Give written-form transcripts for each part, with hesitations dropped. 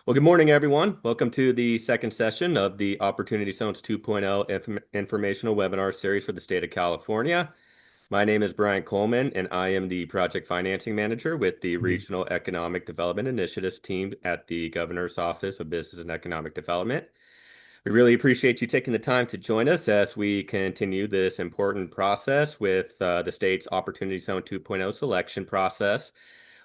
Well, good morning, everyone. Welcome to the second session of the Opportunity Zones 2.0 informational webinar series for the state of California. My name is Brian Coleman, and I am the Project Financing Manager with the Regional Economic Development Initiatives team at the Governor's Office of Business and Economic Development. We really appreciate you taking the time to join us as we continue this important process with the state's Opportunity Zone 2.0 selection process,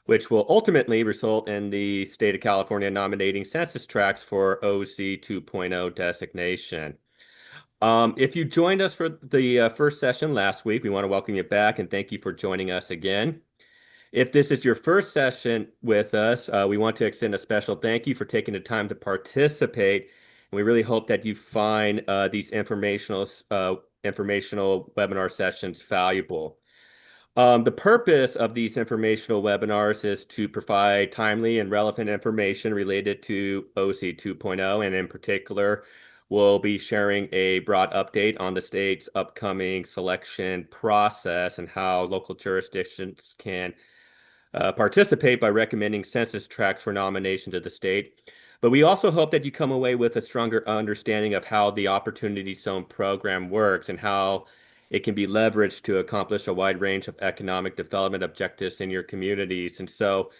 which will ultimately result in the state of California nominating census tracts for OC 2.0 designation. If you joined us for the first session last week, we want to welcome you back and thank you for joining us again. If this is your first session with us, we want to extend a special thank you for taking the time to participate. And we really hope that you find these informational webinar sessions valuable. The purpose of these informational webinars is to provide timely and relevant information related to OC 2.0, and in particular, we'll be sharing a broad update on the state's upcoming selection process and how local jurisdictions can participate by recommending census tracts for nomination to the state. But we also hope that you come away with a stronger understanding of how the Opportunity Zone program works and how it can be leveraged to accomplish a wide range of economic development objectives in your communities. And so,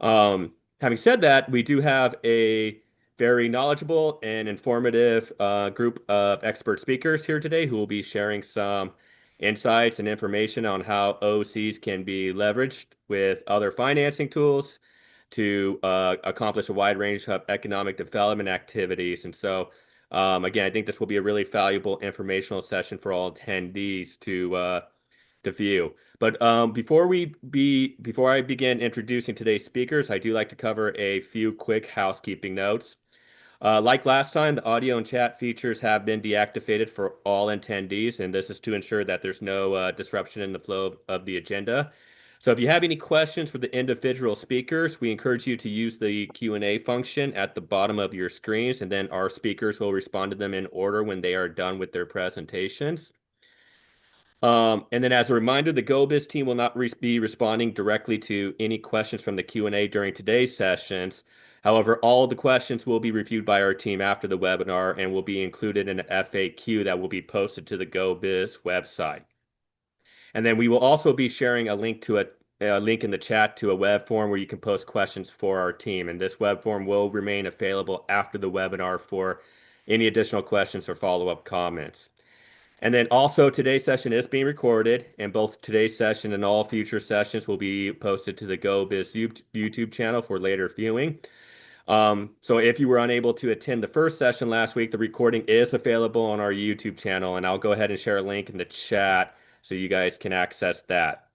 having said that, we do have a very knowledgeable and informative group of expert speakers here today who will be sharing some insights and information on how OCs can be leveraged with other financing tools to accomplish a wide range of economic development activities. And so, again, I think this will be a really valuable informational session for all attendees to view. But before I begin introducing today's speakers, I do like to cover a few quick housekeeping notes. Like last time, the audio and chat features have been deactivated for all attendees, and this is to ensure that there's no disruption in the flow of the agenda. So if you have any questions for the individual speakers, we encourage you to use the Q&A function at the bottom of your screens, and then our speakers will respond to them in order when they are done with their presentations. And then as a reminder, the GO-Biz team will not be responding directly to any questions from the Q&A during today's sessions. However, all of the questions will be reviewed by our team after the webinar and will be included in an FAQ that will be posted to the GO-Biz website. And then we will also be sharing a link in the chat to a web form where you can post questions for our team. And this web form will remain available after the webinar for any additional questions or follow-up comments. And then also today's session is being recorded, and both today's session and all future sessions will be posted to the GO-Biz YouTube channel for later viewing. So if you were unable to attend the first session last week, the recording is available on our YouTube channel, and I'll go ahead and share a link in the chat so you guys can access that.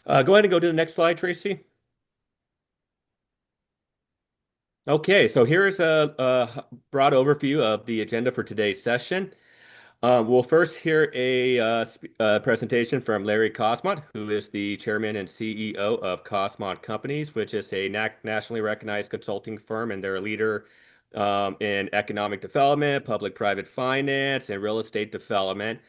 Go ahead and go to the next slide, Tracy. Okay, so here's a broad overview of the agenda for today's session. We'll first hear a presentation from Larry Kosmont, who is the chairman and CEO of Kosmont Companies, which is a nationally recognized consulting firm, and they're a leader in economic development, public-private finance, and real estate development.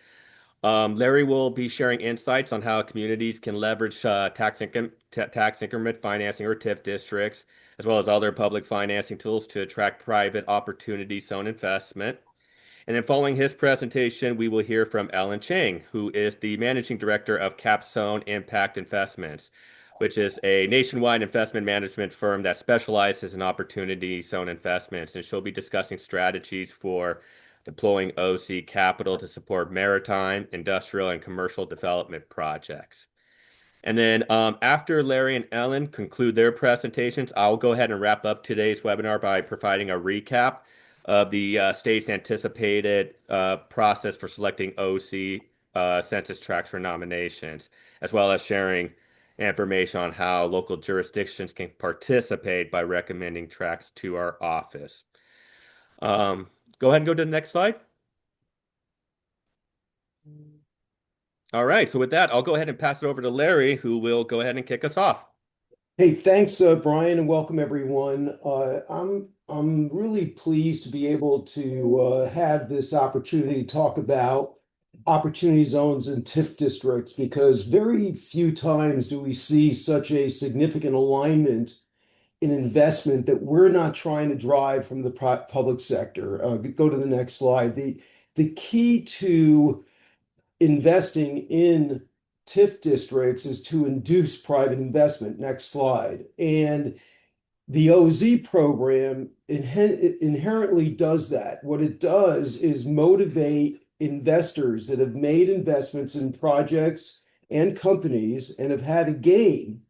Larry will be sharing insights on how communities can leverage tax increment financing or TIF districts, as well as other public financing tools to attract private opportunity zone investment. And then following his presentation, we will hear from Chang, who is the managing director of CapZone Impact Investments, which is a nationwide investment management firm that specializes in opportunity zone investments. And she'll be discussing strategies for deploying OC capital to support maritime, industrial, and commercial development projects. And then after Larry and Ellen conclude their presentations, I'll go ahead and wrap up today's webinar by providing a recap of the state's anticipated process for selecting OC census tracts for nominations, as well as sharing information on how local jurisdictions can participate by recommending tracts to our office. Go ahead and go to the next slide. All right, so with that, I'll go ahead and pass it over to Larry, who will go ahead and kick us off. Hey, thanks, Brian, and welcome everyone. I'm really pleased to be able to have this opportunity to talk about opportunity zones and TIF districts because very few times do we see such a significant alignment an investment that we're not trying to drive from the public sector. Go to the next slide. The key to investing in TIF districts is to induce private investment. Next slide. And the OZ program inherently does that. What it does is motivate investors that have made investments in projects and companies and have had a gain.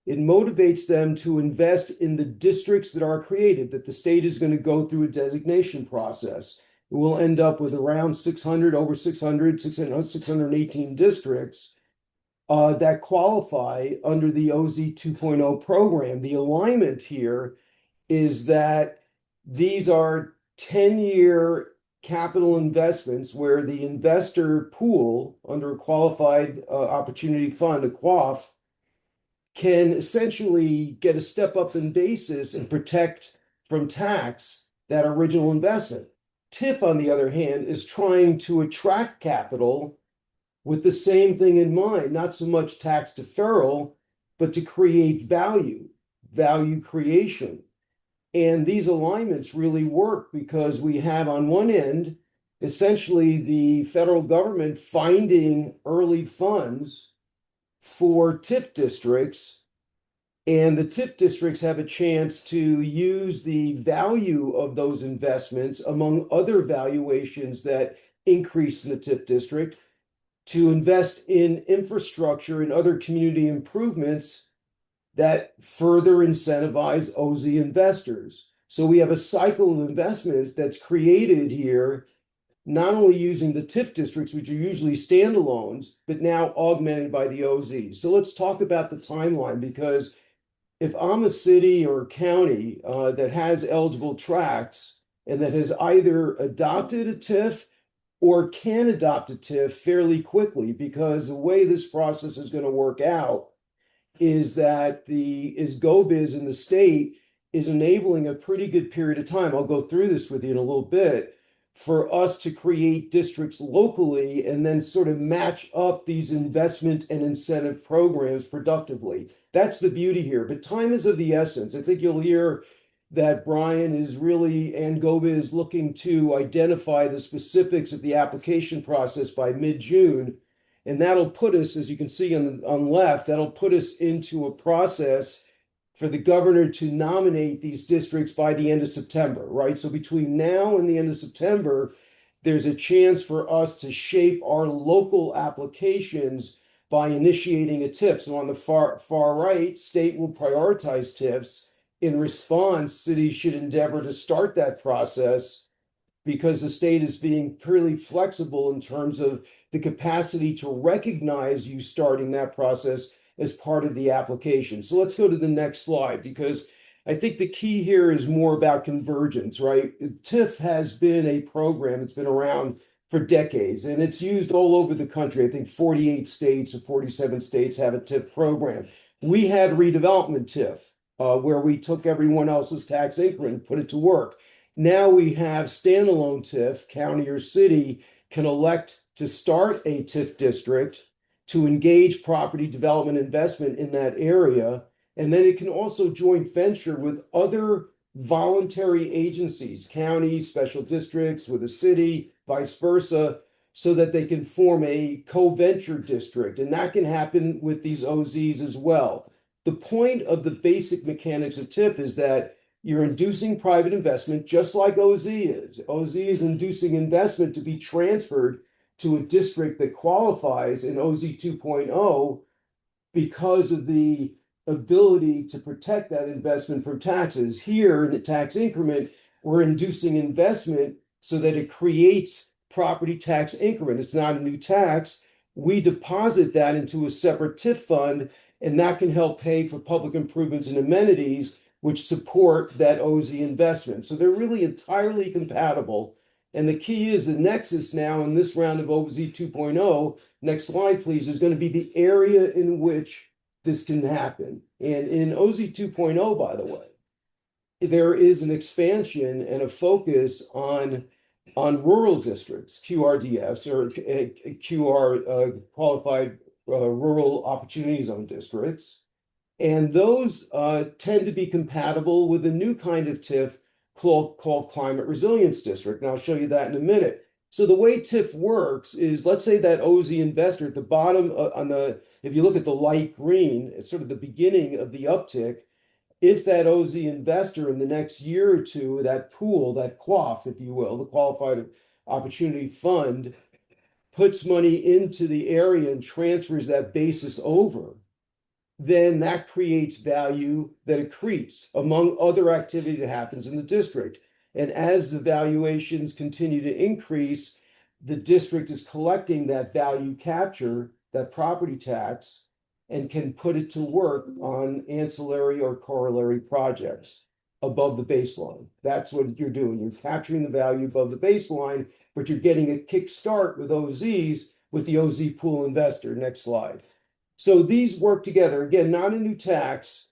It motivates them to invest in the districts that are created, that the state is going to go through a designation process. We'll end up with around 600, over 600, 618 districts that qualify under the OZ 2.0 program. The alignment here is that these are 10-year capital investments where the investor pool under a qualified opportunity fund, a QOF, can essentially get a step up in basis and protect from tax that original investment. TIF, on the other hand, is trying to attract capital with the same thing in mind, not so much tax deferral, but to create value creation. And these alignments really work because we have on one end, essentially the federal government finding early funds for TIF districts, and the TIF districts have a chance to use the value of those investments among other valuations that increase in the TIF district to invest in infrastructure and other community improvements that further incentivize OZ investors. So we have a cycle of investment that's created here, not only using the TIF districts, which are usually standalones, but now augmented by the OZs. So let's talk about the timeline, because if I'm a city or county that has eligible tracts and that has either adopted a TIF or can adopt a TIF fairly quickly, because the way this process is going to work out is that GO-Biz in the state is enabling a pretty good period of time. I'll go through this with you in a little bit, for us to create districts locally and then sort of match up these investment and incentive programs productively. That's the beauty here. But time is of the essence. I think you'll hear that Brian is really, and GO-Biz, looking to identify the specifics of the application process by mid-June. And that'll put us, as you can see on left, that'll put us into a process for the governor to nominate these districts by the end of September, right? So between now and the end of September, there's a chance for us to shape our local applications by initiating a TIF. So on the far right, state will prioritize TIFs. In response, cities should endeavor to start that process because the state is being pretty flexible in terms of the capacity to recognize you starting that process as part of the application. So let's go to the next slide, because I think the key here is more about convergence, right? TIF has been a program that's been around for decades, and it's used all over the country. I think 48 states or 47 states have a TIF program. We had redevelopment TIF, where we took everyone else's tax increment and put it to work. Now we have standalone TIF. County or city can elect to start a TIF district to engage property development investment in that area. And then it can also joint venture with other voluntary agencies, counties, special districts, with a city, vice versa, so that they can form a co-venture district. And that can happen with these OZs as well. The point of the basic mechanics of TIF is that you're inducing private investment, just like OZ is. OZ is inducing investment to be transferred to a district that qualifies in OZ 2.0 because of the ability to protect that investment from taxes. Here in the tax increment, we're inducing investment so that it creates property tax increment. It's not a new tax. We deposit that into a separate TIF fund, and that can help pay for public improvements and amenities which support that OZ investment. So they're really entirely compatible. And the key is the nexus now in this round of OZ 2.0, next slide please, is going to be the area in which this can happen. And in OZ 2.0, by the way, there is an expansion and a focus on rural districts, QRDFs, or QR, qualified rural opportunity zone districts. And those tend to be compatible with a new kind of TIF called Climate Resilience District. And I'll show you that in a minute. So the way TIF works is, let's say that OZ investor at the bottom if you look at the light green, it's sort of the beginning of the uptick. If that OZ investor in the next year or two, that pool, that QOF, if you will, the Qualified Opportunity Fund, puts money into the area and transfers that basis over, then that creates value that accretes among other activity that happens in the district. And as the valuations continue to increase, the district is collecting that value capture, that property tax, and can put it to work on ancillary or corollary projects above the baseline. That's what you're doing. You're capturing the value above the baseline, but you're getting a kickstart with OZs with the OZ pool investor. Next slide. So these work together. Again, not a new tax.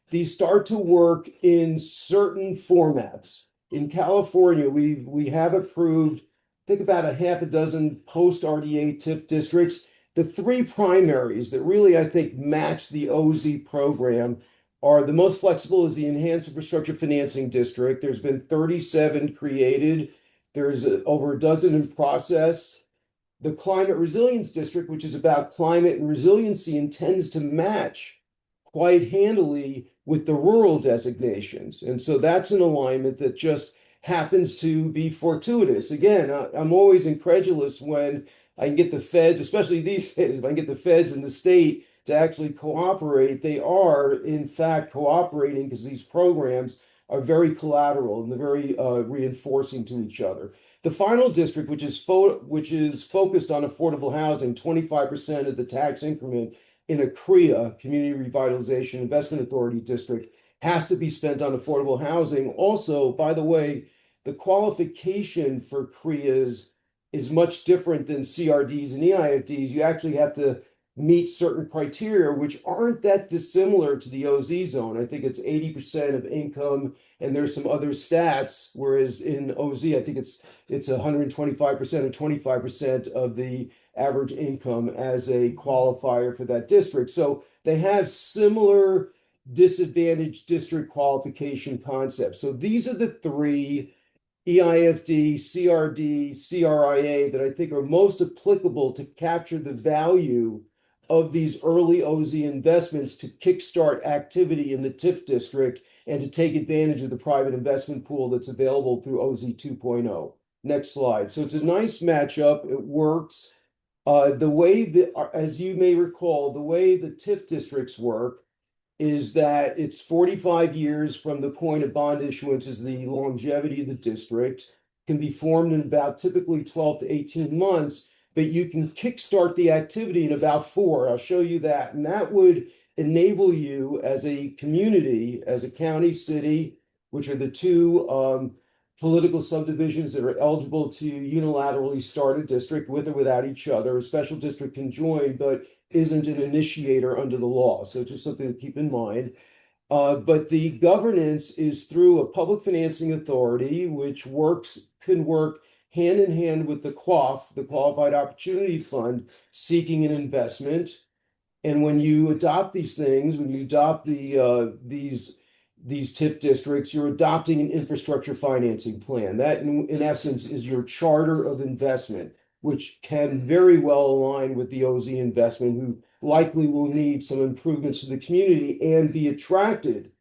These start to work in certain formats. In California, we have approved, I think, about a half a dozen post-RDA TIF districts. The three primaries that really, I think, match the OZ program are: the most flexible is the Enhanced Infrastructure Financing District. There's been 37 created. There's over a dozen in process. The Climate Resilience District, which is about climate and resiliency, intends to match quite handily with the rural designations. And so that's an alignment that just happens to be fortuitous. Again, I'm always incredulous when I can get the feds, especially these days, if I can get the feds in the state to actually cooperate. They are, in fact, cooperating because these programs are very collateral and they're very reinforcing to each other. The final district, which is focused on affordable housing, 25% of the tax increment in a CREA, Community Revitalization Investment Authority district, has to be spent on affordable housing. Also, by the way, the qualification for CREAs is much different than CRDs and EIFDs. You actually have to meet certain criteria, which aren't that dissimilar to the OZ zone. I think it's 80% of income, and there's some other stats, whereas in OZ, I think it's 125% or 25% of the average income as a qualifier for that district. So they have similar disadvantaged district qualification concepts. So these are the three: EIFD, CRD, CRIA, that I think are most applicable to capture the value of these early OZ investments to kickstart activity in the TIF district and to take advantage of the private investment pool that's available through OZ 2.0. Next slide. So it's a nice matchup. It works. The way that, as you may recall, the way the TIF districts work is that it's 45 years from the point of bond issuance is the longevity of the district, can be formed in about typically 12 to 18 months, but you can kickstart the activity in about 4. I'll show you that. And that would enable you as a community, as a county, city, which are the two political subdivisions that are eligible to unilaterally start a district with or without each other. A special district can join, but isn't an initiator under the law. So just something to keep in mind. But the governance is through a public financing authority, which can work hand in hand with the QOF, the Qualified Opportunity Fund, seeking an investment. And when you adopt these things, when you adopt these TIF districts, you're adopting an infrastructure financing plan. That, in essence, is your charter of investment, which can very well align with the OZ investment, who likely will need some improvements to the community and be attracted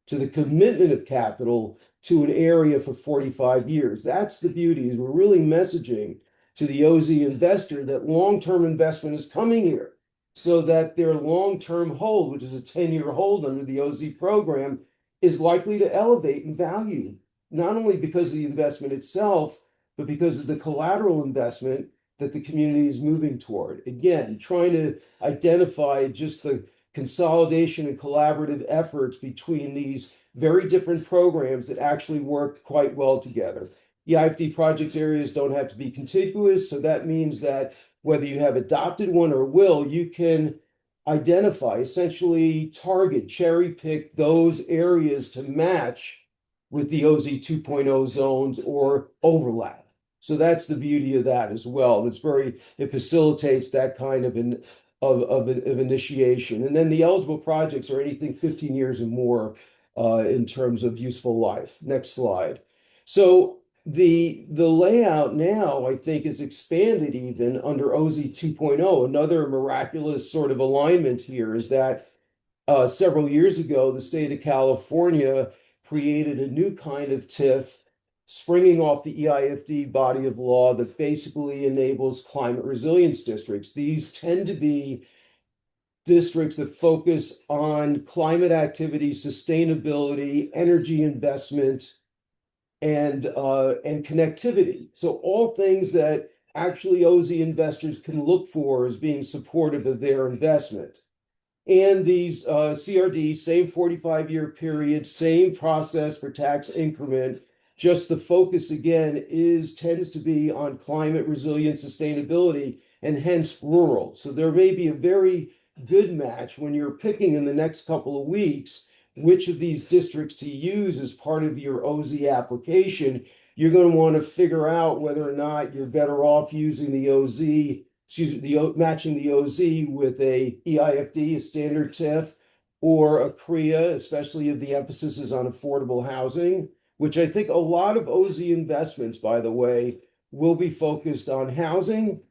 to the commitment of capital to an area for 45 years. That's the beauty, is we're really messaging to the OZ investor that long-term investment is coming here, so that their long-term hold, which is a 10-year hold under the OZ program, is likely to elevate in value, not only because of the investment itself, but because of the collateral investment that the community is moving toward. Again, trying to identify just the consolidation and collaborative efforts between these very different programs that actually work quite well together. EIFD projects areas don't have to be contiguous, so that means that whether you have adopted one or will, you can identify, essentially target, cherry pick those areas to match with the OZ 2.0 zones or overlap. So that's the beauty of that as well. It facilitates that kind of of initiation. And then the eligible projects are anything 15 years or more in terms of useful life. Next slide. So the layout now, I think, is expanded even under OZ 2.0. Another miraculous sort of alignment here is that several years ago, the state of California created a new kind of TIF springing off the EIFD body of law that basically enables climate resilience districts. These tend to be districts that focus on climate activity, sustainability, energy investment, and connectivity. So all things that actually OZ investors can look for as being supportive of their investment. And these CRDs, same 45-year period, same process for tax increment. Just the focus again tends to be on climate resilience, sustainability, and hence rural. So there may be a very good match when you're picking in the next couple of weeks which of these districts to use as part of your OZ application. You're going to want to figure out whether or not you're better off using the OZ, matching the OZ with a EIFD, a standard TIF, or a CREA, especially if the emphasis is on affordable housing, which I think a lot of OZ investments, by the way, will be focused on housing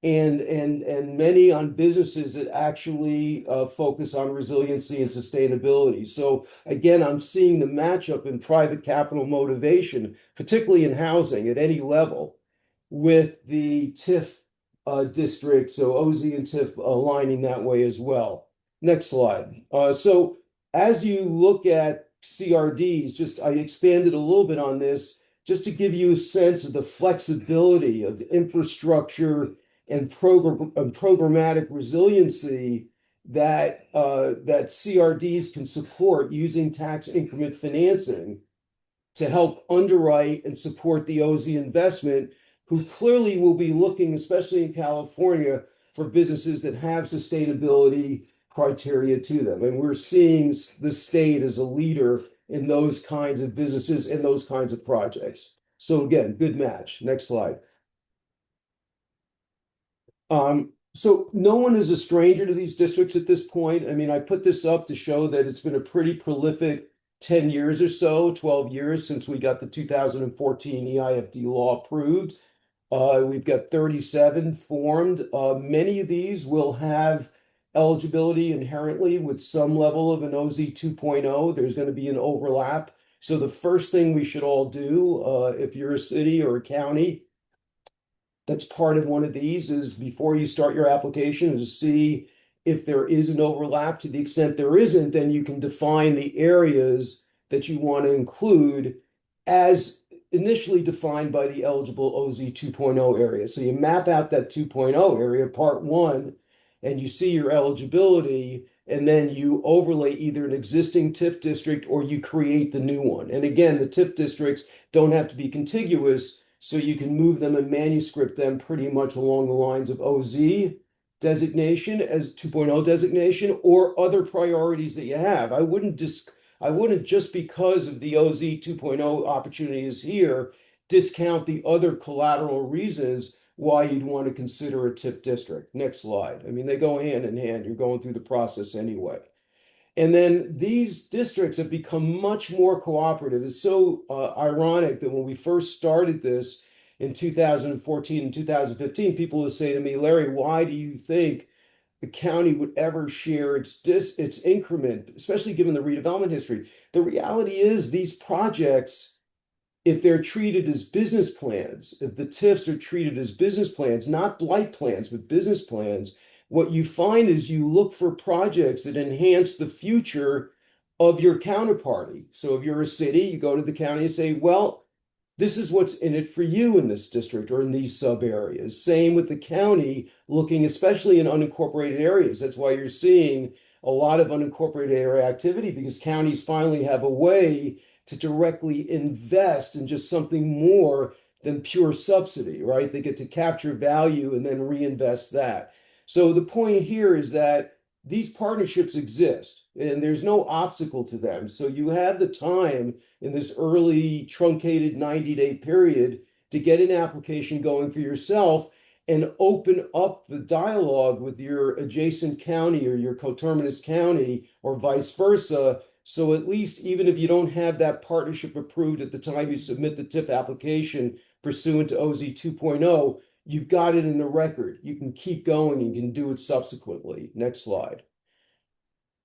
and many on businesses that actually focus on resiliency and sustainability. So again, I'm seeing the matchup in private capital motivation, particularly in housing at any level, with the TIF district. So OZ and TIF aligning that way as well. Next slide. So as you look at CRDs, just I expanded a little bit on this just to give you a sense of the flexibility of the infrastructure and programmatic resiliency that CRDs can support using tax increment financing to help underwrite and support the OZ investment, who clearly will be looking, especially in California, for businesses that have sustainability criteria to them. And we're seeing the state as a leader in those kinds of businesses and those kinds of projects. So again, good match. Next slide. So no one is a stranger to these districts at this point. I mean, I put this up to show that it's been a pretty prolific 10 years or so, 12 years since we got the 2014 EIFD law approved. We've got 37 formed. Many of these will have eligibility inherently with some level of an OZ 2.0. There's going to be an overlap. So the first thing we should all do, if you're a city or a county that's part of one of these, is before you start your application is see if there is an overlap. To the extent there isn't, then you can define the areas that you want to include as initially defined by the eligible OZ 2.0 area. So you map out that 2.0 area, part one, and you see your eligibility, and then you overlay either an existing TIF district or you create the new one. And again, the TIF districts don't have to be contiguous, so you can move them and manuscript them pretty much along the lines of OZ designation as 2.0 designation or other priorities that you have. I wouldn't just because of the OZ 2.0 opportunity is here, discount the other collateral reasons why you'd want to consider a TIF district. Next slide. I mean, they go hand in hand. You're going through the process anyway. And then these districts have become much more cooperative. It's so ironic that when we first started this in 2014 and 2015, people would say to me, Larry, why do you think the county would ever share its increment, especially given the redevelopment history? The reality is these projects, if they're treated as business plans, if the TIFs are treated as business plans, not blight plans, but business plans, what you find is you look for projects that enhance the future of your counterparty. So if you're a city, you go to the county and say, well, this is what's in it for you in this district or in these sub areas. Same with the county, looking especially in unincorporated areas. That's why you're seeing a lot of unincorporated area activity, because counties finally have a way to directly invest in just something more than pure subsidy, right? They get to capture value and then reinvest that. So the point here is that these partnerships exist and there's no obstacle to them. So you have the time in this early truncated 90-day period to get an application going for yourself. and open up the dialogue with your adjacent county or your coterminous county or vice versa. So at least even if you don't have that partnership approved at the time you submit the TIF application pursuant to OZ 2.0, you've got it in the record. You can keep going. You can do it subsequently. Next slide.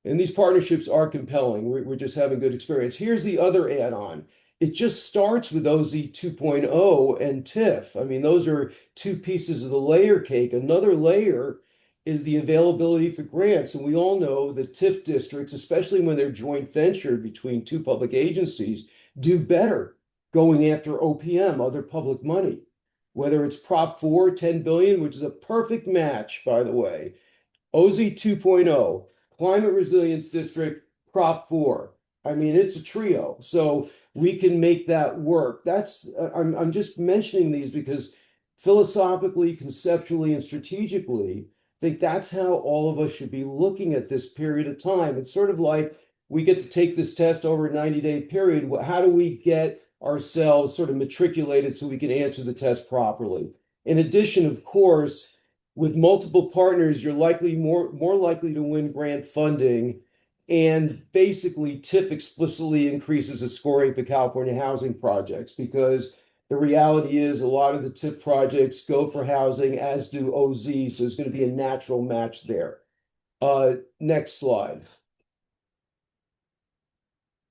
And these partnerships are compelling. We're just having good experience. Here's the other add-on. It just starts with OZ 2.0 and TIF. I mean, those are two pieces of the layer cake. Another layer is the availability for grants. And we all know that TIF districts, especially when they're joint ventured between two public agencies, do better going after OPM, other public money. Whether it's Prop 4, 10 billion, which is a perfect match, by the way, OZ 2.0, Climate Resilience District, Prop 4. I mean, it's a trio. So we can make that work. I'm just mentioning these because philosophically, conceptually, and strategically, I think that's how all of us should be looking at this period of time. It's sort of like we get to take this test over a 90-day period. How do we get ourselves sort of matriculated so we can answer the test properly? In addition, of course, with multiple partners, you're likely more likely to win grant funding. And basically, TIF explicitly increases the scoring for California housing projects because the reality is a lot of the TIF projects go for housing, as do OZ. So there's going to be a natural match there. Next slide.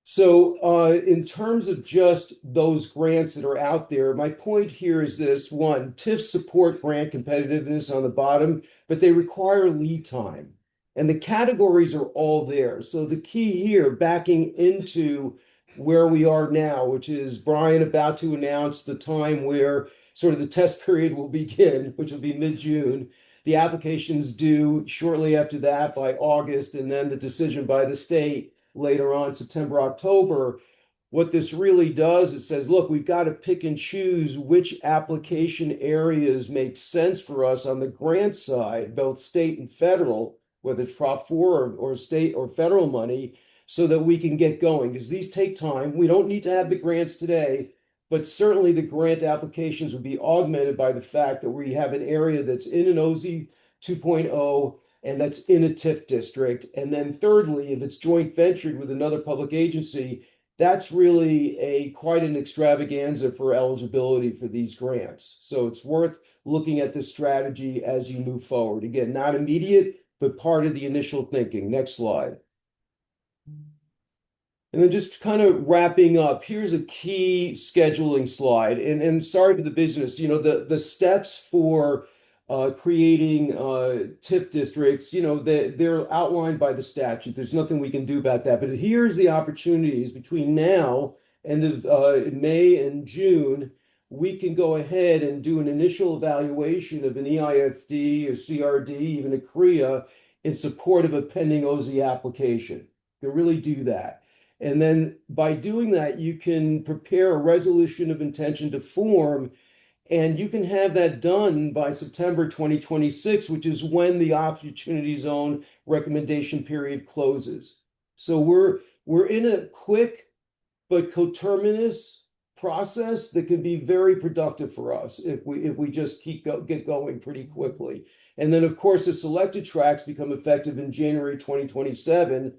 So in terms of just those grants that are out there, my point here is this. One, TIFs support grant competitiveness on the bottom, but they require lead time. And the categories are all there. So the key here, backing into where we are now, which is Brian about to announce the time where sort of the test period will begin, which will be mid-June. The applications due shortly after that by August, and then the decision by the state later on, September, October. What this really does, it says, look, we've got to pick and choose which application areas make sense for us on the grant side, both state and federal, whether it's Prop 4 or state or federal money, so that we can get going. Because these take time. We don't need to have the grants today, but certainly the grant applications would be augmented by the fact that we have an area that's in an OZ 2.0 and that's in a TIF district. And then thirdly, if it's joint ventured with another public agency, that's really quite an extravaganza for eligibility for these grants. So it's worth looking at this strategy as you move forward. Again, not immediate, but part of the initial thinking. Next slide. And then just kind of wrapping up, here's a key scheduling slide. And sorry for the business, the steps for creating TIF districts, they're outlined by the statute. There's nothing we can do about that. But here's the opportunities between now and May and June. We can go ahead and do an initial evaluation of an EIFD, a CRD, even a CREA in support of a pending OZ application. You can really do that. And then by doing that, you can prepare a resolution of intention to form, and you can have that done by September 2026, which is when the opportunity zone recommendation period closes. So we're in a quick but coterminous process that can be very productive for us if we just get going pretty quickly. And then, of course, the selected tracks become effective in January 2027.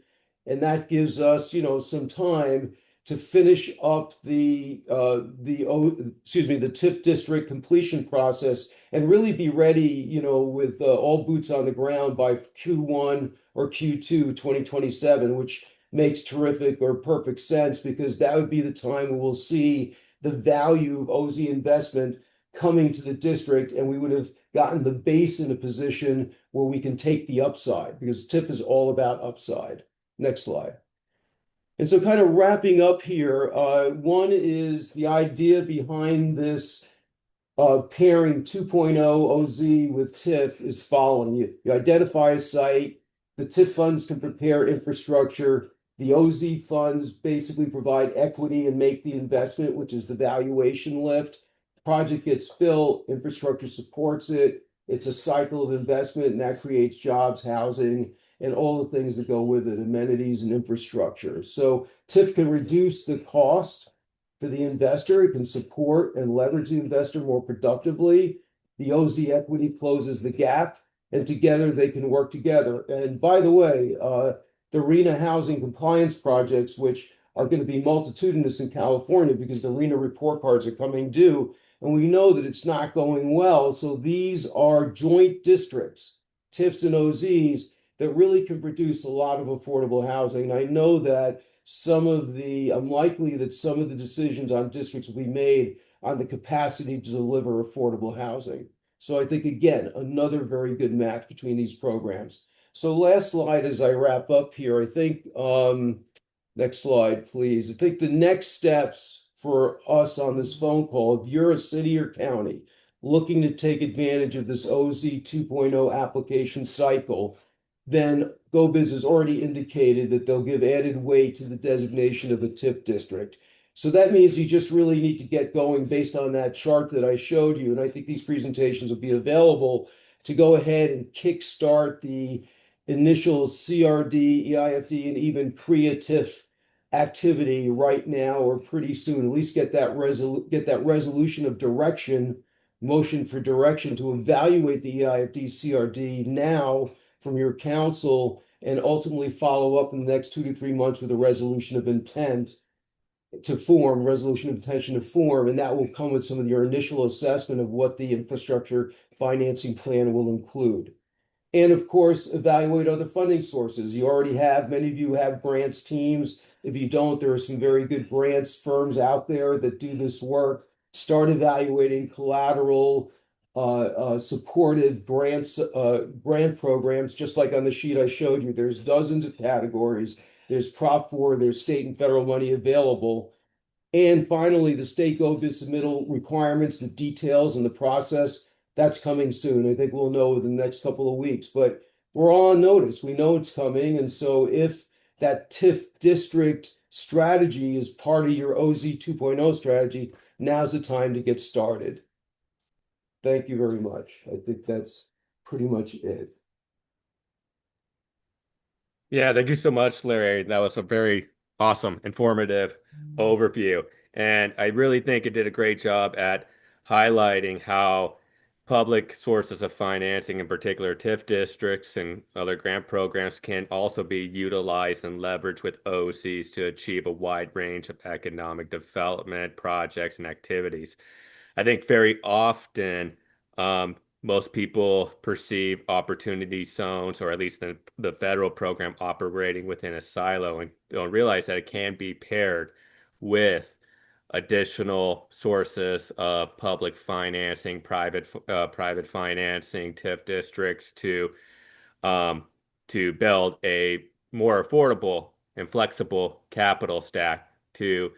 And that gives us, some time to finish up the TIF district completion process and really be ready, with all boots on the ground by Q1 or Q2 2027, which makes terrific or perfect sense because that would be the time we will see the value of OZ investment coming to the district, and we would have gotten the base in a position where we can take the upside because TIF is all about upside. Next slide. And so kind of wrapping up here, one is the idea behind this pairing 2.0 OZ with TIF is following. You identify a site, the TIF funds can prepare infrastructure, the OZ funds basically provide equity and make the investment, which is the valuation lift. Project gets built, infrastructure supports it. It's a cycle of investment, and that creates jobs, housing, and all the things that go with it, amenities and infrastructure. So TIF can reduce the cost for the investor. It can support and leverage the investor more productively. The OZ equity closes the gap, and together they can work together. And by the way, the RENA housing compliance projects, which are going to be multitudinous in California because the RENA report cards are coming due, and we know that it's not going well. So these are joint districts, TIFs and OZs, that really can produce a lot of affordable housing. And I know that I'm likely that some of the decisions on districts will be made on the capacity to deliver affordable housing. So I think, again, another very good match between these programs. So last slide as I wrap up here, I think, next slide, please. I think the next steps for us on this phone call, if you're a city or county looking to take advantage of this OZ 2.0 application cycle, then GO-Biz has already indicated that they'll give added weight to the designation of a TIF district. So that means you just really need to get going based on that chart that I showed you. And I think these presentations will be available to go ahead and kickstart the initial CRD, EIFD, and even pre-TIF activity right now or pretty soon. At least get that resolution of direction, motion for direction to evaluate the EIFD, CRD now from your council, and ultimately follow up in the next 2 to 3 months with a resolution of intent to form, resolution of intention to form, and that will come with some of your initial assessment of what the infrastructure financing plan will include. And of course, evaluate other funding sources. You already have, many of you have grants teams. If you don't, there are some very good grants firms out there that do this work. Start evaluating collateral, supportive grant programs, just like on the sheet I showed you. There's dozens of categories. There's Prop 4, there's state and federal money available. And finally, the state GO-Biz submittal requirements, the details and the process, that's coming soon. I think we'll know within the next couple of weeks, but we're all on notice. We know it's coming. And so if that TIF district strategy is part of your OZ 2.0 strategy, now's the time to get started. Thank you very much. I think that's pretty much it. Yeah, thank you so much, Larry. That was a very awesome, informative overview. And I really think it did a great job at highlighting how public sources of financing, in particular TIF districts and other grant programs, can also be utilized and leveraged with OCs to achieve a wide range of economic development projects and activities. I think very often, most people perceive opportunity zones, or at least the federal program, operating within a silo and don't realize that it can be paired with additional sources of public financing, private financing, TIF districts um, to build a more affordable and flexible capital stack to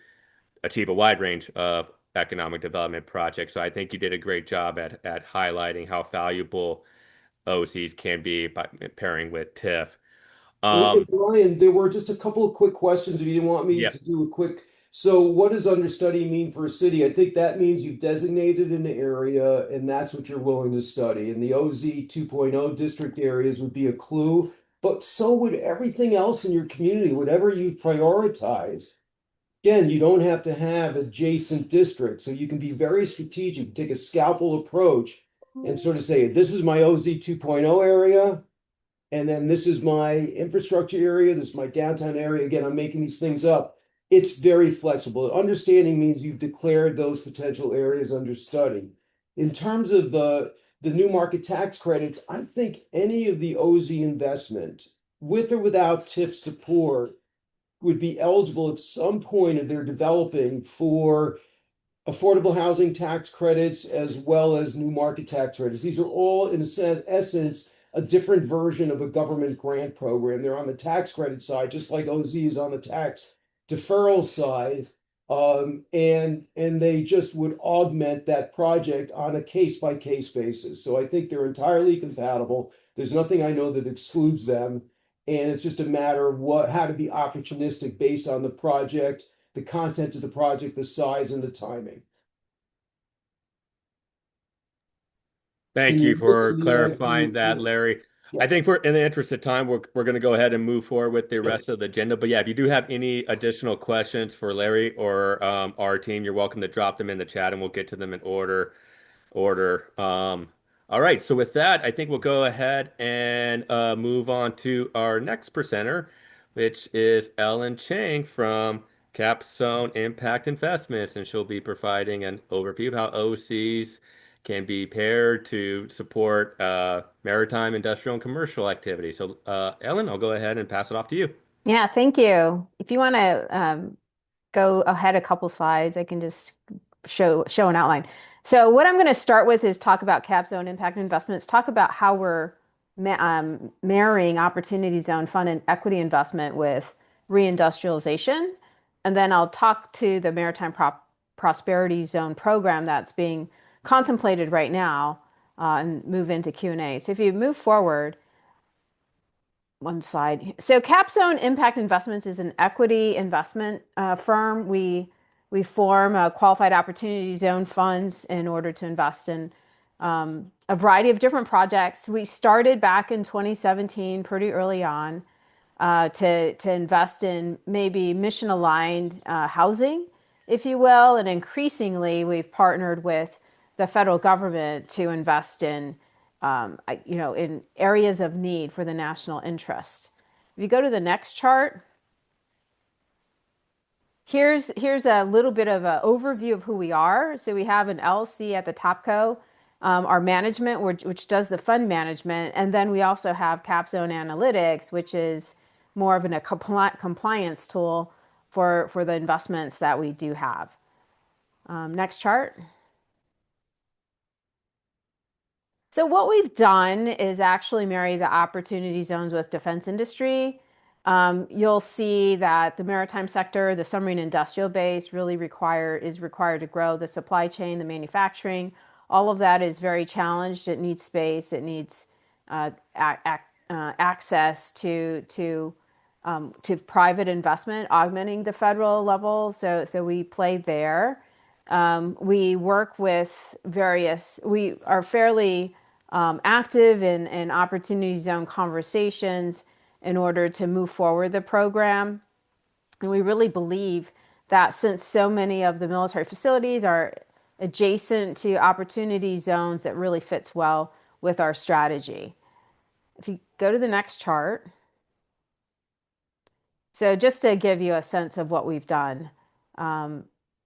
achieve a wide range of economic development projects. So I think you did a great job at highlighting how valuable OCs can be by pairing with TIF. And Um, Brian, there were just a couple of quick questions if you didn't want me yeah, to do a quick. So, what does understudy mean for a city? I think that means you've designated an area and that's what you're willing to study. And the OZ 2.0 district areas would be a clue, but so would everything else in your community, whatever you've prioritized. Again, you don't have to have adjacent districts, so you can be very strategic, take a scalpel approach and sort of say, this is my OZ 2.0 area. And then this is my infrastructure area. This is my downtown area. Again, I'm making these things up. It's very flexible. Understanding means you've declared those potential areas under study. In terms of the new market tax credits, I think any of the OZ investment, with or without TIF support, would be eligible at some point of their developing for affordable housing tax credits as well as new market tax credits. These are all, in a sense, essence, a different version of a government grant program. They're on the tax credit side, just like OZ is on the tax deferral side. And they just would augment that project on a case by case basis. So I think they're entirely compatible. There's nothing I know that excludes them. And it's just a matter of how to be opportunistic based on the project, the content of the project, the size, and the timing. Can thank you you look for for the clarifying that, EIP? Larry. Yeah. I think in the interest of time, we're going to go ahead and move forward with the rest of the agenda. But yeah, if you do have any additional questions for Larry or our team, you're welcome to drop them in the chat and we'll get to them in order. order. All right, so with that, I think we'll go ahead and move on to our next presenter, which is Ellen Chang from CapZone Impact Investments, and she'll be providing an overview of how OCs can be paired to support maritime, industrial, and commercial activity. So, Ellen, I'll go ahead and pass it off to you. Yeah, thank you. If you want to go ahead a couple slides, I can just show an outline. So what I'm going to start with is talk about CapZone Impact Investments, talk about how we're marrying Opportunity Zone Fund and equity investment with reindustrialization. And then I'll talk to the Maritime Prosperity Zone program that's being contemplated right now and move into Q&A. So if you move forward, one slide. So CapZone Impact Investments is an equity investment firm. We form qualified opportunity zone funds in order to invest in a variety of different projects. We started back in 2017, pretty early on, to invest in maybe mission-aligned housing, if you will, and increasingly we've partnered with the federal government to invest in in areas of need for the national interest. If you go to the next chart, here's a little bit of an overview of who we are. So we have an LLC at the top co, our management, which does the fund management, and then we also have CapZone Analytics, which is more of a compliance tool for the investments that we do have. Next chart. So what we've done is actually marry the opportunity zones with defense industry. You'll see that the maritime sector, the submarine industrial base really is required to grow the supply chain, the manufacturing. All of that is very challenged. It needs space. It needs access to private investment, augmenting the federal level. So we play there. We work with we are fairly active in opportunity zone conversations in order to move forward the program. And we really believe that since so many of the military facilities are adjacent to opportunity zones, it really fits well with our strategy. If you go to the next chart. So just to give you a sense of what we've done,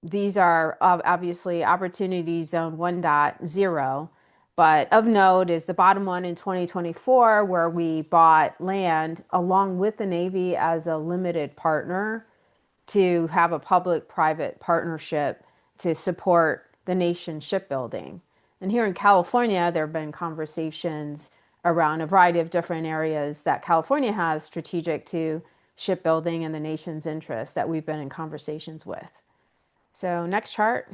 these are obviously Opportunity Zone 1.0, but of note is the bottom one in 2024, where we bought land along with the Navy as a limited partner to have a public-private partnership to support the nation's shipbuilding. And here in California, there have been conversations around a variety of different areas that California has strategic to shipbuilding and the nation's interests that we've been in conversations with. So next chart.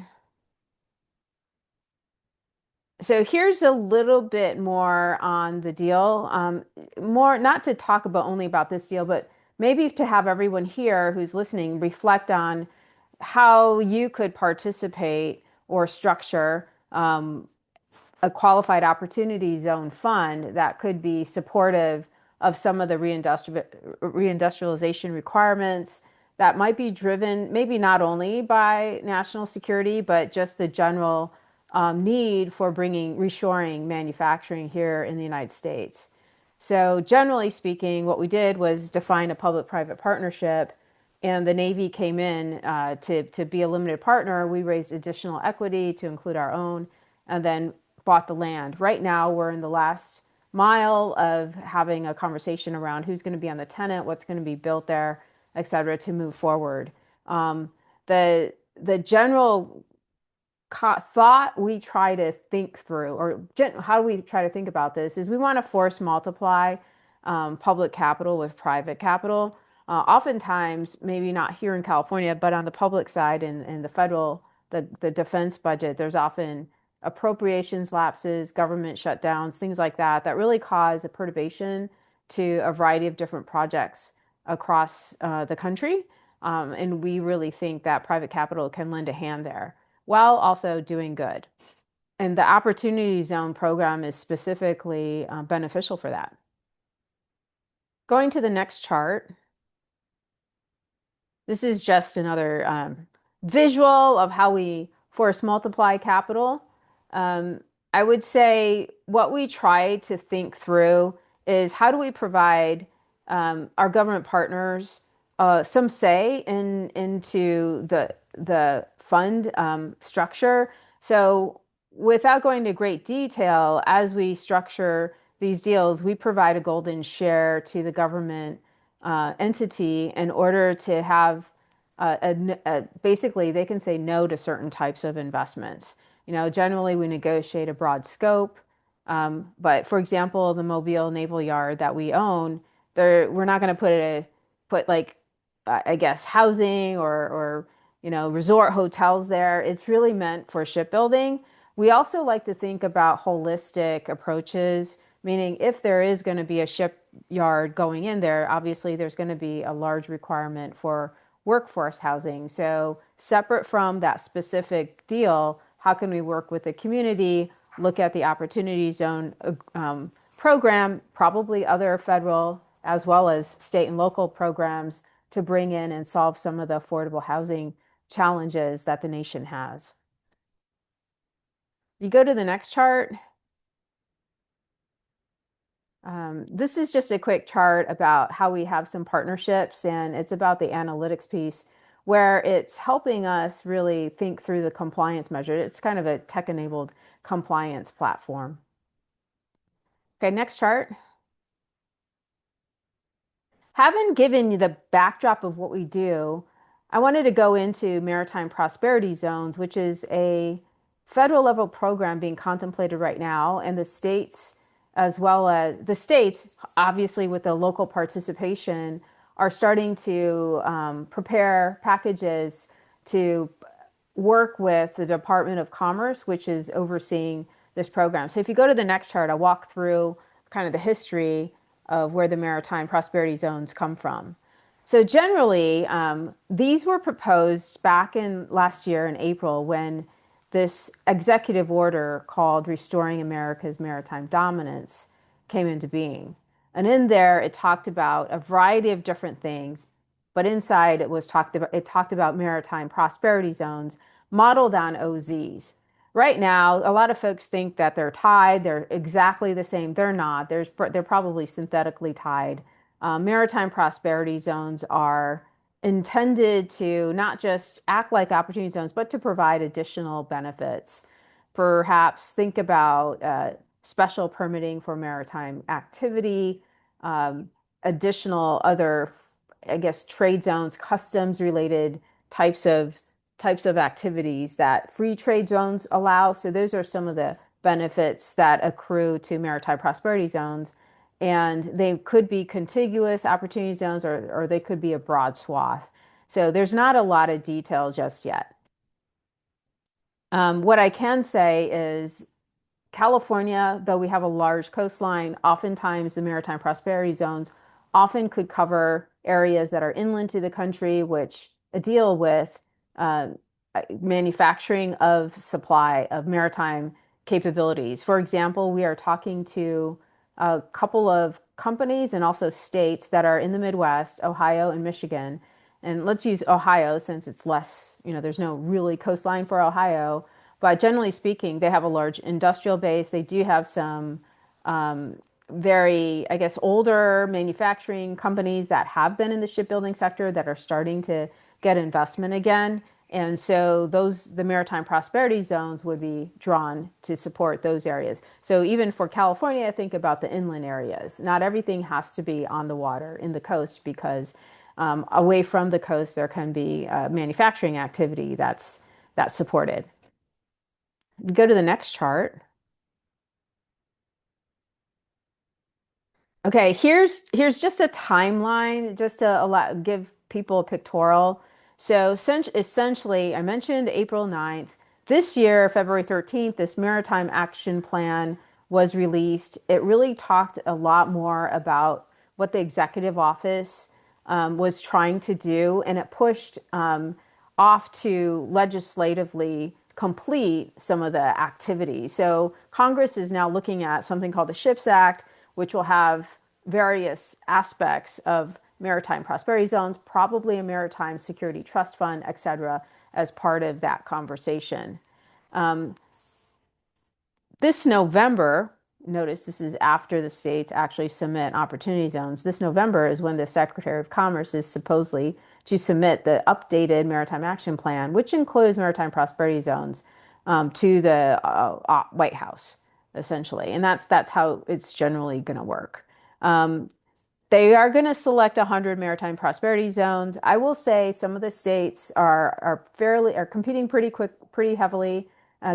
So here's a little bit more on the deal. More not to talk about only about this deal, but maybe to have everyone here who's listening reflect on how you could participate or structure a qualified opportunity zone fund that could be supportive of some of the reindustrialization requirements that might be driven maybe not only by national security, but just the general need for bringing reshoring manufacturing here in the United States. So generally speaking, what we did was define a public-private partnership, and the Navy came in to be a limited partner. We raised additional equity to include our own, and then bought the land. Right now, we're in the last mile of having a conversation around who's going to be on the tenant, what's going to be built there, et cetera, to move forward. The general thought we try to think through, or how do we try to think about this, is we want to force multiply public capital with private capital. Oftentimes, maybe not here in California, but on the public side in the federal, the defense budget, there's often appropriations lapses, government shutdowns, things like that, that really cause a perturbation to a variety of different projects across the country. And we really think that private capital can lend a hand there while also doing good. And the Opportunity Zone program is specifically beneficial for that. Going to the next chart. This is just another visual of how we force multiply capital. I would say what we try to think through is how do we provide our government partners some say into the fund structure. So without going into great detail, as we structure these deals, we provide a golden share to the government entity in order to have basically they can say no to certain types of investments. Generally we negotiate a broad scope. But for example, the Mobile Naval Yard that we own, we're not going to put like, I guess, housing or resort hotels there. It's really meant for shipbuilding. We also like to think about holistic approaches, meaning if there is going to be a shipyard going in there, obviously there's going to be a large requirement for workforce housing. So separate from that specific deal, how can we work with the community, look at the Opportunity Zone program, probably other federal as well as state and local programs to bring in and solve some of the affordable housing challenges that the nation has. You go to the next chart. This is just a quick chart about how we have some partnerships, and it's about the analytics piece where it's helping us really think through the compliance measure. It's kind of a tech-enabled compliance platform. Okay, next chart. Having given you the backdrop of what we do, I wanted to go into maritime prosperity zones, which is a federal level program being contemplated right now, and the states, as well as the states, obviously with the local participation, are starting to prepare packages to work with the Department of Commerce, which is overseeing this program. So if you go to the next chart, I'll walk through kind of the history of where the maritime prosperity zones come from. So generally, these were proposed back in last year in April when this executive order called Restoring America's Maritime Dominance came into being. And in there, it talked about a variety of different things, but inside it talked about maritime prosperity zones modeled on OZs. Right now, a lot of folks think that they're tied, they're exactly the same. They're not. They're probably synthetically tied. Maritime prosperity zones are intended to not just act like opportunity zones, but to provide additional benefits. Perhaps think about special permitting for maritime activity, additional other, I guess, trade zones, customs related types of activities that free trade zones allow. So those are some of the benefits that accrue to maritime prosperity zones. And they could be contiguous opportunity zones or they could be a broad swath. So there's not a lot of detail just yet. What I can say is California, though we have a large coastline, oftentimes the maritime prosperity zones often could cover areas that are inland to the country, which deal with manufacturing of supply of maritime capabilities. For example, we are talking to a couple of companies and also states that are in the Midwest, Ohio and Michigan. And let's use Ohio since it's less, there's no really coastline for Ohio. But generally speaking, they have a large industrial base. They do have some very, I guess, older manufacturing companies that have been in the shipbuilding sector that are starting to get investment again. And so the maritime prosperity zones would be drawn to support those areas. So even for California, think about the inland areas. Not everything has to be on the water in the coast because away from the coast, there can be manufacturing activity that's supported. Go to the next chart. Okay, here's just a timeline, just to give people a pictorial. So essentially, I mentioned April 9th. This year, February 13th, this Maritime Action Plan was released. It really talked a lot more about what the executive office was trying to do, and it pushed off to legislatively complete some of the activities. So Congress is now looking at something called the SHIPS Act, which will have various aspects of maritime prosperity zones, probably a maritime security trust fund, et cetera, as part of that conversation. This November, notice this is after the states actually submit opportunity zones. This November is when the Secretary of Commerce is supposedly to submit the updated Maritime Action Plan, which includes maritime prosperity zones, to the White House, essentially. And that's how it's generally going to work. They are going to select 100 maritime prosperity zones. I will say some of the states are competing pretty heavily.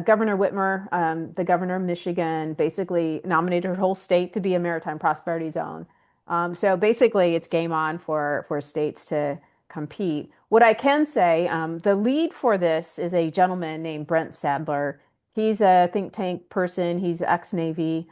Governor Whitmer, the governor of Michigan, basically nominated her whole state to be a maritime prosperity zone. So basically, it's game on for states to compete. What I can say, the lead for this is a gentleman named Brent Sadler. He's a think tank person. He's ex-Navy.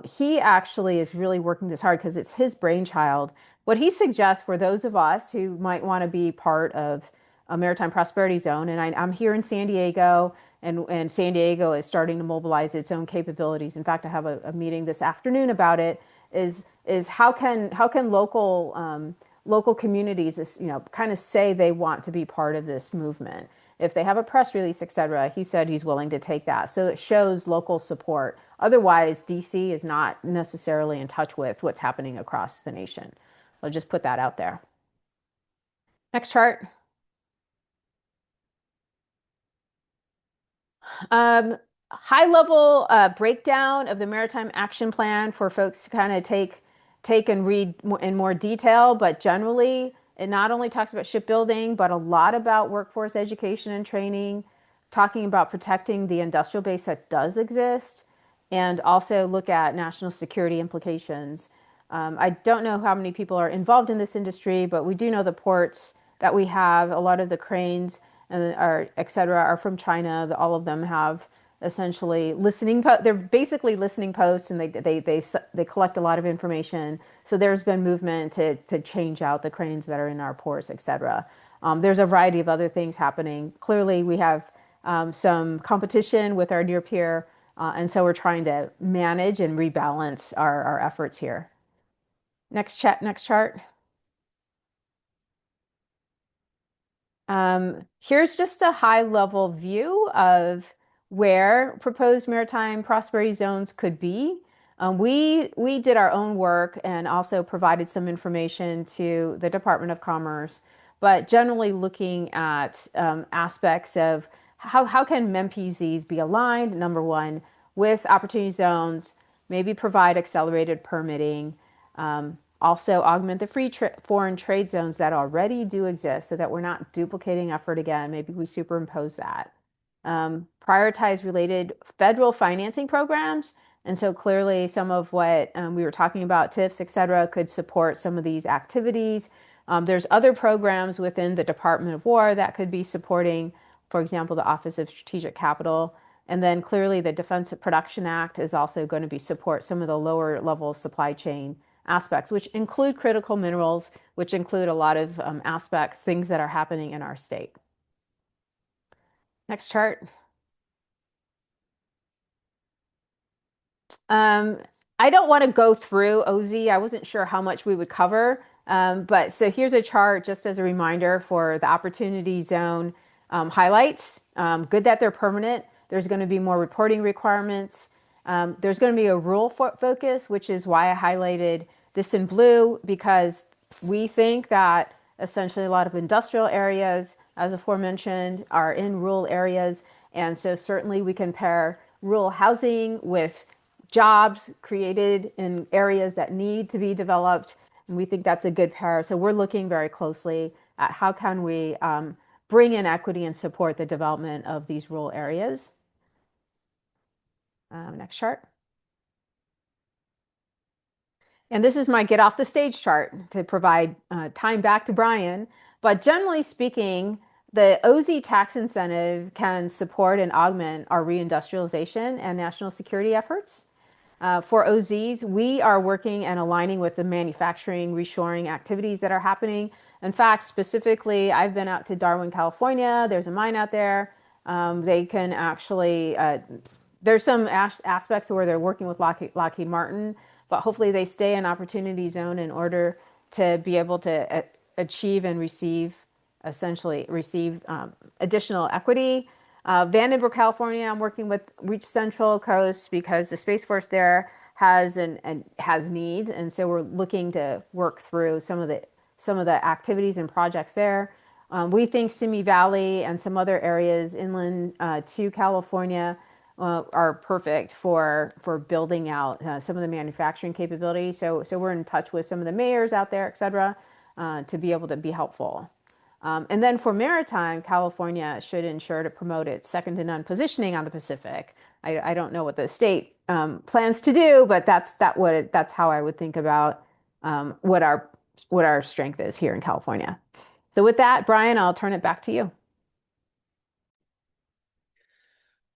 He actually is really working this hard because it's his brainchild. What he suggests for those of us who might want to be part of a maritime prosperity zone, and I'm here in San Diego, and San Diego is starting to mobilize its own capabilities. In fact, I have a meeting this afternoon about it. Is how can local communities, kind of say they want to be part of this movement. If they have a press release, et cetera, he said he's willing to take that. So it shows local support. Otherwise, DC is not necessarily in touch with what's happening across the nation. I'll just put that out there. Next chart. High level breakdown of the Maritime Action Plan for folks to kind of take and read in more detail, but generally it not only talks about shipbuilding, but a lot about workforce education and training, talking about protecting the industrial base that does exist, and also look at national security implications. I don't know how many people are involved in this industry, but we do know the ports that we have, a lot of the cranes and et cetera, are from China. All of them have essentially they're basically listening posts, and they collect a lot of information. So there's been movement to change out the cranes that are in our ports, et cetera. There's a variety of other things happening. Clearly, we have some competition with our near peer, and so we're trying to manage and rebalance our efforts here. Next chart. Here's just a high level view of where proposed maritime prosperity zones could be. We did our own work and also provided some information to the Department of Commerce, but generally looking at aspects of how can MPZs be aligned, number one, with opportunity zones, maybe provide accelerated permitting, also augment the foreign trade zones that already do exist so that we're not duplicating effort again. Maybe we superimpose that. Prioritize related federal financing programs. And so clearly some of what we were talking about, TIFs, et cetera, could support some of these activities. There's other programs within the Department of War that could be supporting, for example, the Office of Strategic Capital. And then clearly the Defense Production Act is also going to be support some of the lower level supply chain aspects, which include critical minerals, which include a lot of aspects, things that are happening in our state. Next chart. I don't want to go through OZ. I wasn't sure how much we would cover, but so here's a chart just as a reminder for the opportunity zone highlights. Good that they're permanent. There's going to be more reporting requirements. There's going to be a rural focus, which is why I highlighted this in blue, because we think that essentially a lot of industrial areas, as aforementioned, are in rural areas. And so certainly we can pair rural housing with jobs created in areas that need to be developed. And we think that's a good pair. So we're looking very closely at how can we bring in equity and support the development of these rural areas. Next chart. And this is my get off the stage chart to provide time back to Brian. But generally speaking, the OZ tax incentive can support and augment our reindustrialization and national security efforts. For OZs, we are working and aligning with the manufacturing reshoring activities that are happening. In fact, specifically, I've been out to Darwin, California. There's a mine out there. They can actually, there's some aspects where they're working with Lockheed Martin, but hopefully they stay in opportunity zone in order to be able to achieve and receive, essentially receive additional equity. Vandenberg, California, I'm working with Reach Central Coast because the Space Force there has needs, and so we're looking to work through some of the activities and projects there. We think Simi Valley and some other areas inland to California are perfect for building out some of the manufacturing capabilities. So we're in touch with some of the mayors out there, et cetera, to be able to be helpful. And then for maritime, California should ensure to promote its second to none positioning on the Pacific. I don't know what the state plans to do, but that's how I would think about what our strength is here in California. So with that, Brian, I'll turn it back to you.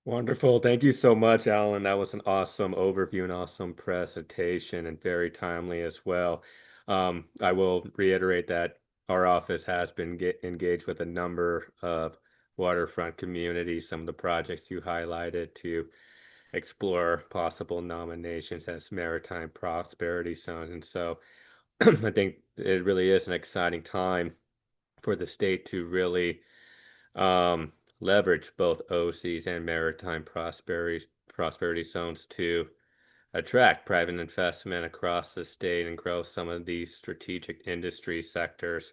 Wonderful. Thank you so much, Alan. That was an awesome overview and awesome presentation and very timely as well. I will reiterate that our office has been engaged with a number of waterfront communities, some of the projects you highlighted to explore possible nominations as maritime prosperity zones. And so I think it really is an exciting time for the state to really um, leverage both OCs and maritime prosperity zones to attract private investment across the state and grow some of these strategic industry sectors.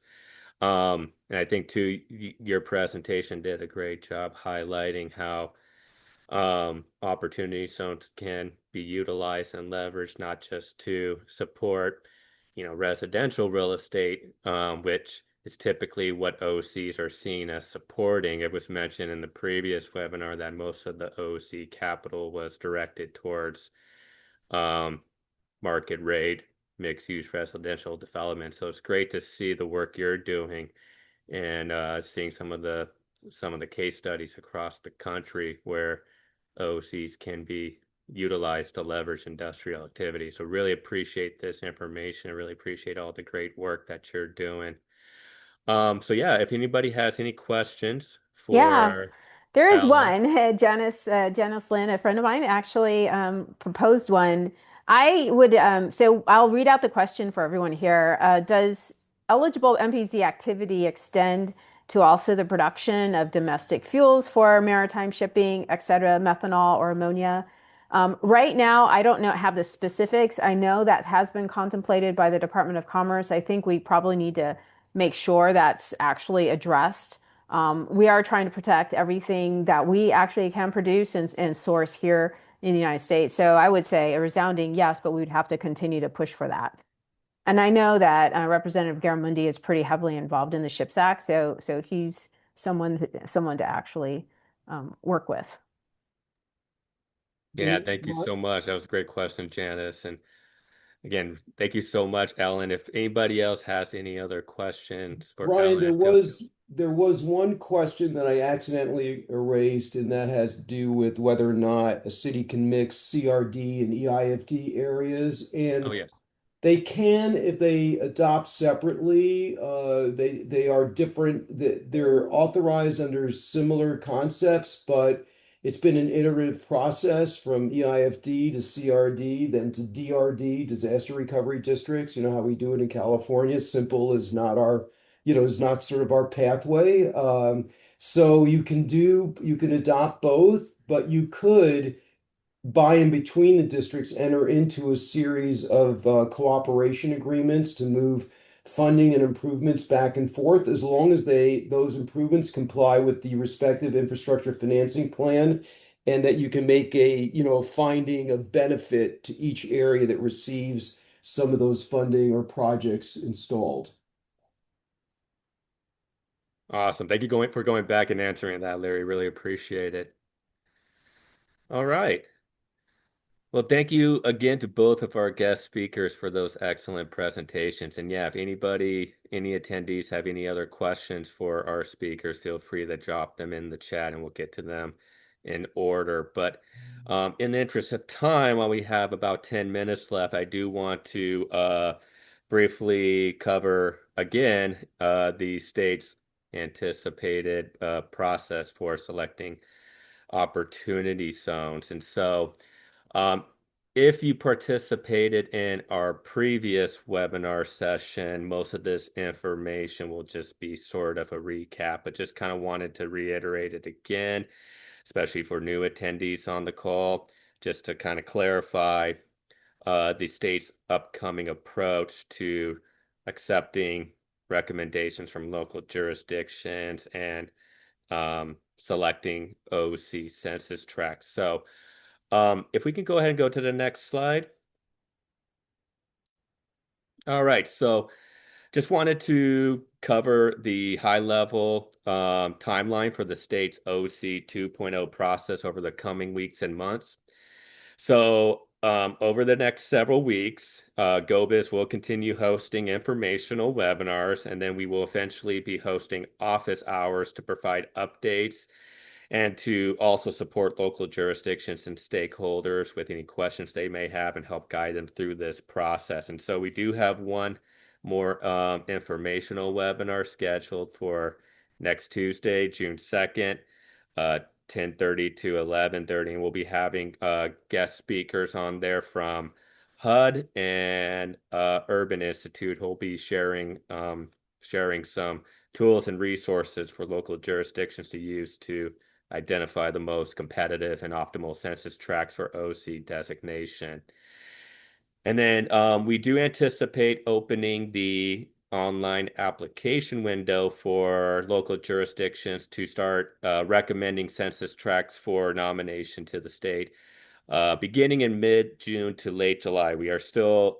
And I think too, your presentation did a great job highlighting how opportunity zones can be utilized and leveraged not just to support, residential real estate, which is typically what OCs are seen as supporting. It was mentioned in the previous webinar that most of the OC capital was directed towards um, market rate mixed use residential development. So it's great to see the work you're doing and seeing some of the case studies across the country where OCs can be utilized to leverage industrial activity. So really appreciate this information. I really appreciate all the great work that you're doing. So yeah, if anybody has any questions Yeah, for there is Alan. one. Janice Lynn, a friend of mine, actually proposed one. So I'll read out the question for everyone here. Does eligible MPZ activity extend to also the production of domestic fuels for maritime shipping, et cetera, methanol or ammonia? Right now, I don't have the specifics. I know that has been contemplated by the Department of Commerce. I think we probably need to make sure that's actually addressed. We are trying to protect everything that we actually can produce and source here in the United States. So I would say a resounding yes, but we would have to continue to push for that. And I know that Representative Garamundi is pretty heavily involved in the SHIPS Act, so he's someone to actually work with. Yeah, thank you so much. That was a great question, Janice. And again, thank you so much, Ellen. If anybody else has any other questions for Brian, Ellen, feel free. there was one question that I accidentally erased, and that has to do with whether or not a city can mix CRD and EIFD areas. Oh, And yes. they can if they adopt separately. They are different. They're authorized under similar concepts, but it's been an iterative process from EIFD to CRD, then to DRD, disaster recovery districts. You know how we do it in California. Simple is not is not sort of our pathway. So you can adopt both, but you could by and between the districts enter into a series of cooperation agreements to move funding and improvements back and forth as long as those improvements comply with the respective infrastructure financing plan and that you can make a finding of benefit to each area that receives some of those funding or projects installed. Awesome. Thank you for going back and answering that, Larry. Really appreciate it. All right. Well, thank you again to both of our guest speakers for those excellent presentations. And yeah, if any attendees have any other questions for our speakers, feel free to drop them in the chat and we'll get to them in order. But in the interest of time, while we have about 10 minutes left, I do want to briefly cover again the state's anticipated process for selecting opportunity zones. And so, um, if you participated in our previous webinar session, most of this information will just be sort of a recap, but just kind of wanted to reiterate it again. especially for new attendees on the call, just to kind of clarify the state's upcoming approach to accepting recommendations from local jurisdictions and selecting OC census tracts. So if we can go ahead and go to the next slide. All right, so just wanted to cover the high level timeline for the state's OC 2.0 process over the coming weeks and months. So over the next several weeks, GO-Biz will continue hosting informational webinars, and then we will eventually be hosting office hours to provide updates and to also support local jurisdictions and stakeholders with any questions they may have and help guide them through this process. And so we do have one more informational webinar scheduled for next Tuesday, June 2nd, 10:30 to 11:30, and we'll be having guest speakers on there from HUD and Urban Institute who'll be sharing some tools and resources for local jurisdictions to use to identify the most competitive and optimal census tracts for OC designation. And then we do anticipate opening the online application window for local jurisdictions to start recommending census tracts for nomination to the state beginning in mid-June to late July. We are still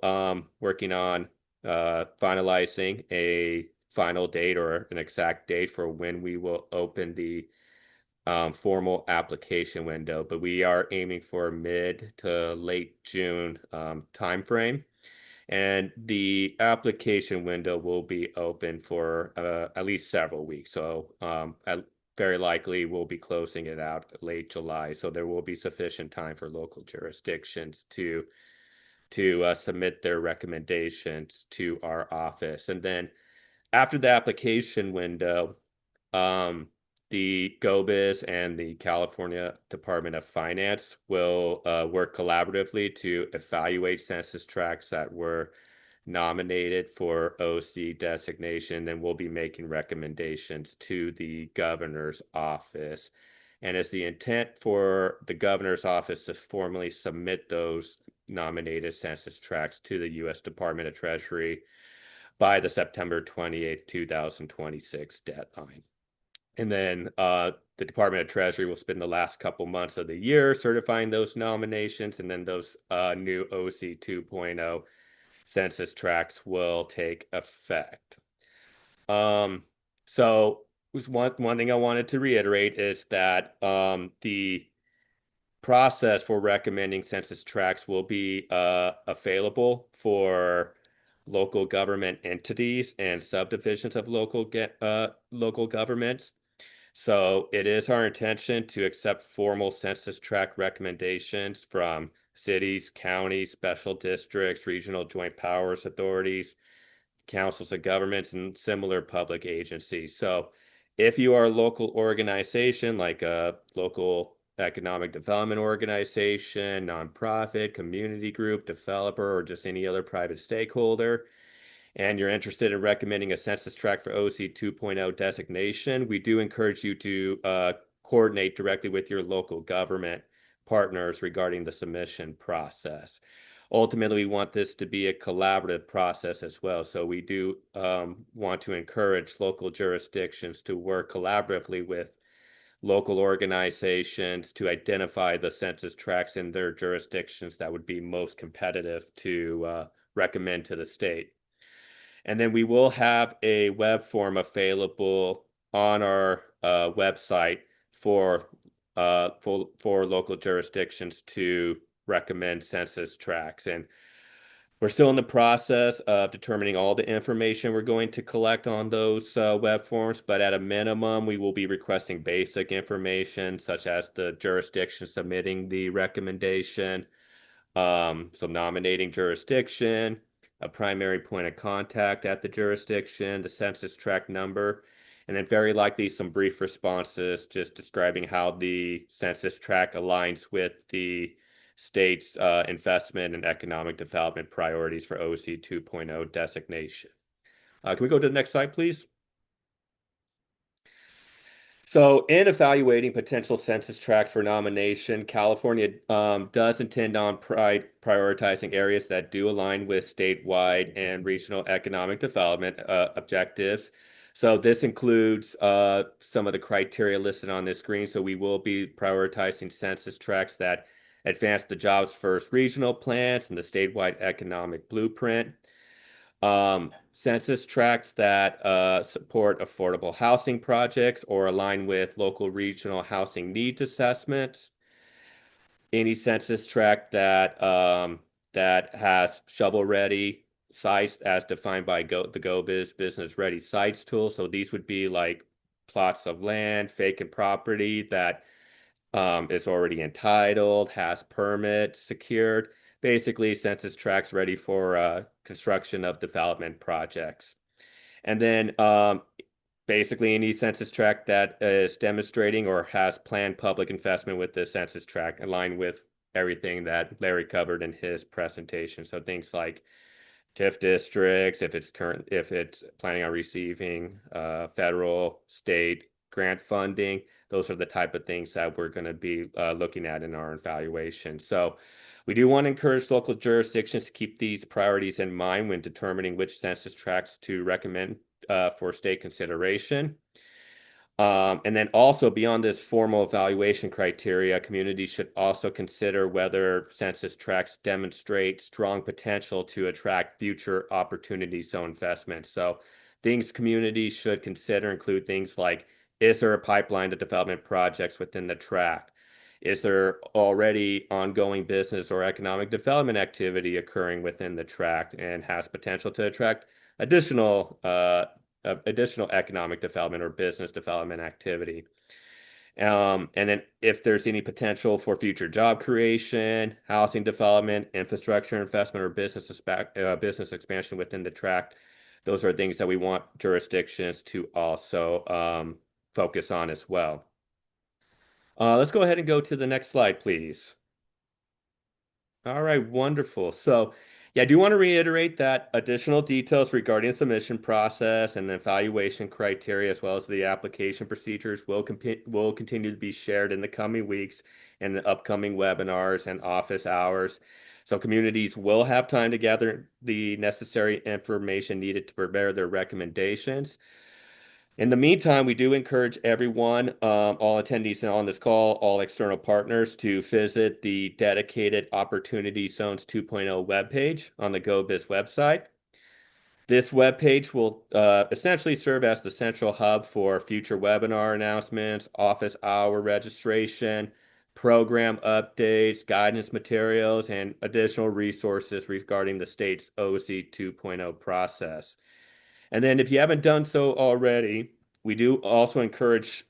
working on finalizing a final date or an exact date for when we will open the formal application window, but we are aiming for mid to late June timeframe. And the application window will be open for at least several weeks. So very likely we'll be closing it out late July. So there will be sufficient time for local jurisdictions to submit their recommendations to our office. And then after the application window, the GO-Biz and the California Department of Finance will work collaboratively to evaluate census tracts that were nominated for OC designation. Then we'll be making recommendations to the governor's office. And it's the intent for the governor's office to formally submit those nominated census tracts to the U.S. Department of Treasury by the September 28th, 2026 deadline. And then the Department of Treasury will spend the last couple months of the year certifying those nominations, and then those new OC 2.0 census tracts will take effect. So one thing I wanted to reiterate is that the process for recommending census tracts will be available for local government entities and subdivisions of local governments. So it is our intention to accept formal census tract recommendations from cities, counties, special districts, regional joint powers authorities, councils of governments, and similar public agencies. So if you are a local organization like a local economic development organization, nonprofit, community group, developer, or just any other private stakeholder, and you're interested in recommending a census tract for OC 2.0 designation, we do encourage you to coordinate directly with your local government partners regarding the submission process. Ultimately, we want this to be a collaborative process as well. So we do want to encourage local jurisdictions to work collaboratively with local organizations to identify the census tracts in their jurisdictions that would be most competitive to recommend to the state. And then we will have a web form available on our website for local jurisdictions to recommend census tracts. And we're still in the process of determining all the information we're going to collect on those web forms, but at a minimum, we will be requesting basic information such as the jurisdiction submitting the recommendation, so nominating jurisdiction, a primary point of contact at the jurisdiction, the census tract number, and then very likely some brief responses just describing how the census tract aligns with the state's investment and economic development priorities for OC 2.0 designation. Can we go to the next slide, please? So, in evaluating potential census tracts for nomination, California does intend on prioritizing areas that do align with statewide and regional economic development objectives. So, this includes some of the criteria listed on this screen. So, we will be prioritizing census tracts that advance the jobs first regional plans and the statewide economic blueprint. Census tracts that support affordable housing projects or align with local regional housing needs assessments. Any census tract that has shovel-ready sites as defined by the GO-Biz Business Ready Sites tool. So these would be like plots of land, vacant property that is already entitled, has permits secured, basically census tracts ready for construction of development projects. And then basically any census tract that is demonstrating or has planned public investment with the census tract aligned with everything that Larry covered in his presentation. So things like TIF districts, if it's planning on receiving federal, state grant funding, those are the type of things that we're going to be looking at in our evaluation. So we do want to encourage local jurisdictions to keep these priorities in mind when determining which census tracts to recommend for state consideration. And then also beyond this formal evaluation criteria, communities should also consider whether census tracts demonstrate strong potential to attract future opportunity zone investments. So things communities should consider include things like, is there a pipeline to development projects within the tract? Is there already ongoing business or economic development activity occurring within the tract and has potential to attract additional additional economic development or business development activity. And then if there's any potential for future job creation, housing development, infrastructure investment, or business expansion within the tract, those are things that we want jurisdictions to also focus on as well. Let's go ahead and go to the next slide, please. All right, wonderful. So, yeah, I do want to reiterate that additional details regarding the submission process and the evaluation criteria, as well as the application procedures, will continue to be shared in the coming weeks and the upcoming webinars and office hours. So, communities will have time to gather the necessary information needed to prepare their recommendations. In the meantime, we do encourage everyone, all attendees on this call, all external partners, to visit the dedicated Opportunity Zones 2.0 webpage on the GO-Biz website. This webpage will essentially serve as the central hub for future webinar announcements, office hour registration, program updates, guidance materials, and additional resources regarding the state's OC 2.0 process. And then if you haven't done so already, we do also encourage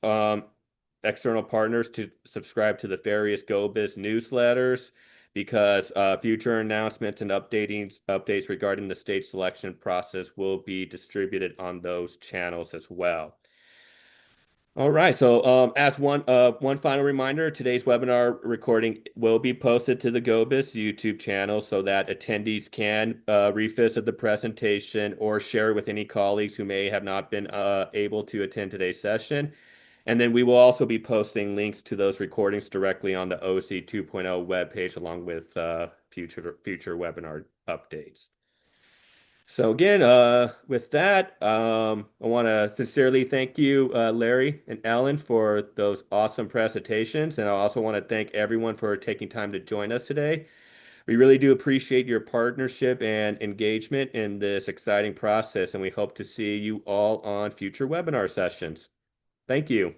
external partners to subscribe to the various GO-Biz newsletters because future announcements and updates regarding the state selection process will be distributed on those channels as well. All right, so as one final reminder, today's webinar recording will be posted to the GO-Biz YouTube channel so that attendees can revisit the presentation or share with any colleagues who may have not been able to attend today's session. And then we will also be posting links to those recordings directly on the OC 2.0 webpage along with future webinar updates. So again, with that, I want to sincerely thank you, Larry and Ellen, for those awesome presentations. And I also want to thank everyone for taking time to join us today. We really do appreciate your partnership and engagement in this exciting process, and we hope to see you all on future webinar sessions. Thank you.